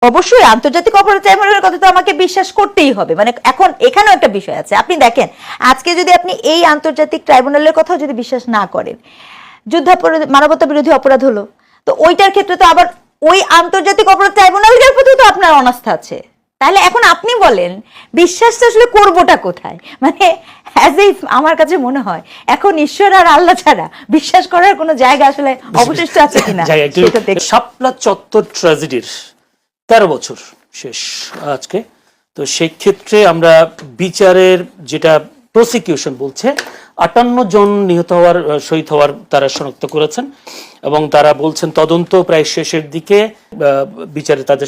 অবশ্যই আন্তর্জাতিক অপরাধ ট্রাইব্যুনালের কথা তো আমাকে বিশ্বাস করতেই হবে। মানে এখন এখানেও একটা বিষয় আছে, আপনি দেখেন আজকে যদি আপনি এই আন্তর্জাতিক ট্রাইব্যুনালের কথাও যদি বিশ্বাস না করেন, যুদ্ধাপরাধ মানবতা বিরোধী অপরাধ হলো, তো ওইটার ক্ষেত্রে তো আবার ওই আন্তর্জাতিক অপরাধ ট্রাইব্যুনালের প্রতি তো আপনার অনাস্থা আছে। তাহলে এখন আপনি বলেন বিশ্বাসটা আসলে করবোটা কোথায়? মানে আমার কাছে মনে হয় এখন ঈশ্বর আর আল্লাহ ছাড়া বিশ্বাস করার কোনো জায়গা আসলে অবশিষ্ট আছে কিনা। শাপলা চত্বর ট্র্যাজেডির 13 বছর শেষ আজকে। তো সেই ক্ষেত্রে আমরা বিচারের যেটা প্রসিকিউশন বলছে 58 জন নিহত হওয়ার শহীদ হওয়ার তারা শনাক্ত করেছেন এবং তারা বলছেন তদন্ত প্রায় শেষের দিকে, বিচারে তাদের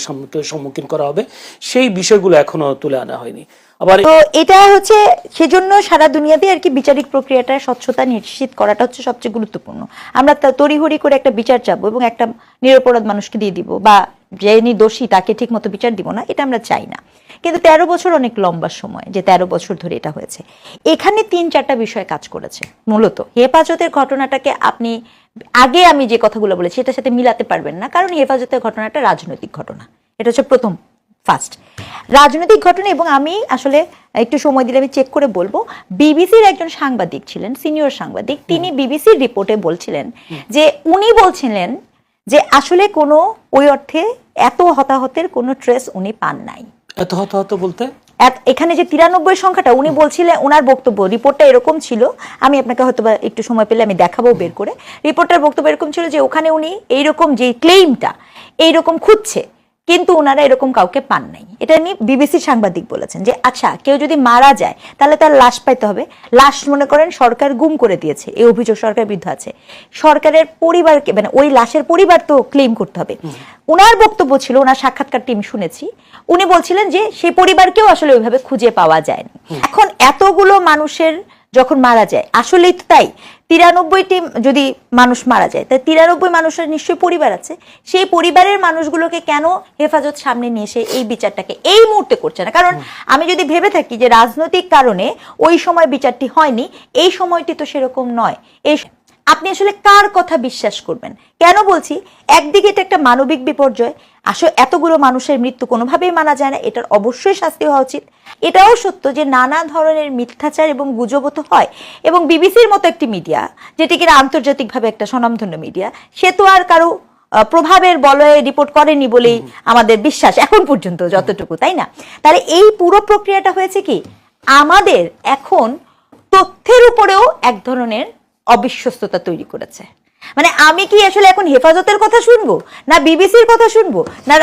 সম্মুখীন করা হবে, সেই বিষয়গুলো এখনো তুলে আনা হয়নি। আবার তো এটা হচ্ছে সেজন্য সারা দুনিয়াতে আর কি বিচারিক প্রক্রিয়াটা স্বচ্ছতা নিশ্চিত করাটা হচ্ছে সবচেয়ে গুরুত্বপূর্ণ। আমরা তড়িঘড়ি করে একটা বিচার চাবো এবং একটা নিরপরাধ মানুষকে দিয়ে দিব, বা যিনি দোষী তাকে ঠিক মতো বিচার দিব না, এটা আমরা চাই না। কিন্তু 13 বছর অনেক লম্বা সময়, যে 13 বছর ধরে এটা হয়েছে। এখানে 3-4টা বিষয় কাজ করেছে মূলত। হেফাজতের ঘটনাটাকে আপনি আগে আমি যে কথাগুলো বলেছি এটার সাথে মিলাতে পারবেন না, কারণ হেফাজতের ঘটনাটা রাজনৈতিক ঘটনা। এটা হচ্ছে প্রথম ফার্স্ট রাজনৈতিক ঘটনা। এবং আমি আসলে একটু সময় দিলে আমি চেক করে বলবো, বিবিসির একজন সাংবাদিক ছিলেন, সিনিয়র সাংবাদিক, তিনি বিবিসির রিপোর্টে বলছিলেন যে উনি বলছিলেন যে আসলে কোনো ওই অর্থে এত হতাহতের কোনো ট্রেস উনি পান নাই। এত হতাহত বলতে এখানে যে 93 সংখ্যাটা উনি বলছিলেন, ওনার বক্তব্য রিপোর্টটা এরকম ছিল, আমি আপনাকে হয়তো একটু সময় পেলে আমি দেখাবো বের করে। রিপোর্টার বক্তব্য এরকম ছিল যে ওখানে উনি এইরকম যে ক্লেইমটা এইরকম খুঁজছে, কিন্তু ওনারা এরকম কাউকে পান নাই। এটা নিয়ে বিবিসির সাংবাদিক বলেছেন যে আচ্ছা কেউ যদি মারা যায় তাহলে তার লাশ পাইতে হবে। লাশ মনে করেন সরকার গুম করে দিয়েছে, এই অভিযোগ সরকারের বিরুদ্ধে আছে, সরকারের পরিবারকে মানে ওই লাশের পরিবার তো ক্লেম করতে হবে। ওনার বক্তব্য ছিল, ওনার সাক্ষাৎকার টিম শুনেছি, উনি বলছিলেন যে সেই পরিবারকেও আসলে ওইভাবে খুঁজে পাওয়া যায়নি। এখন এতগুলো মানুষের যখন মারা যায়, আসলেই তো তাই 93টি যদি মানুষ মারা যায়, তাই 93 মানুষের নিশ্চয়ই পরিবার আছে। সেই পরিবারের মানুষগুলোকে কেন হেফাজত সামনে নিয়ে এসে এই বিচারটাকে এই মুহূর্তে করছে না? কারণ আমি যদি ভেবে থাকি যে রাজনৈতিক কারণে ওই সময় বিচারটি হয়নি, এই সময়টি তো সেরকম নয়। এই আপনি আসলে কার কথা বিশ্বাস করবেন? কেন বলছি, একদিকে এটা একটা মানবিক বিপর্যয়, আসলে এতগুলো মানুষের মৃত্যু কোনোভাবেই মানা যায় না, এটার অবশ্যই শাস্তি হওয়া উচিত। এটাও সত্য যে নানা ধরনের মিথ্যাচার এবং গুজবও তো হয়, এবং বিবিসির মতো একটি মিডিয়া, যেটি কিনা আন্তর্জাতিকভাবে একটা স্বনামধন্য মিডিয়া, সে তো আর কারো প্রভাবের বলয়ে রিপোর্ট করেনি বলেই আমাদের বিশ্বাস এখন পর্যন্ত যতটুকু, তাই না? তাহলে এই পুরো প্রক্রিয়াটা হয়েছে কি আমাদের এখন তথ্যের উপরেও এক ধরনের অবিশ্বস্ততা তৈরি করেছে। মানে আমি কি আসলে এখন হেফাজতের কথা শুনবো, না বিবিসির কথা শুনবো, না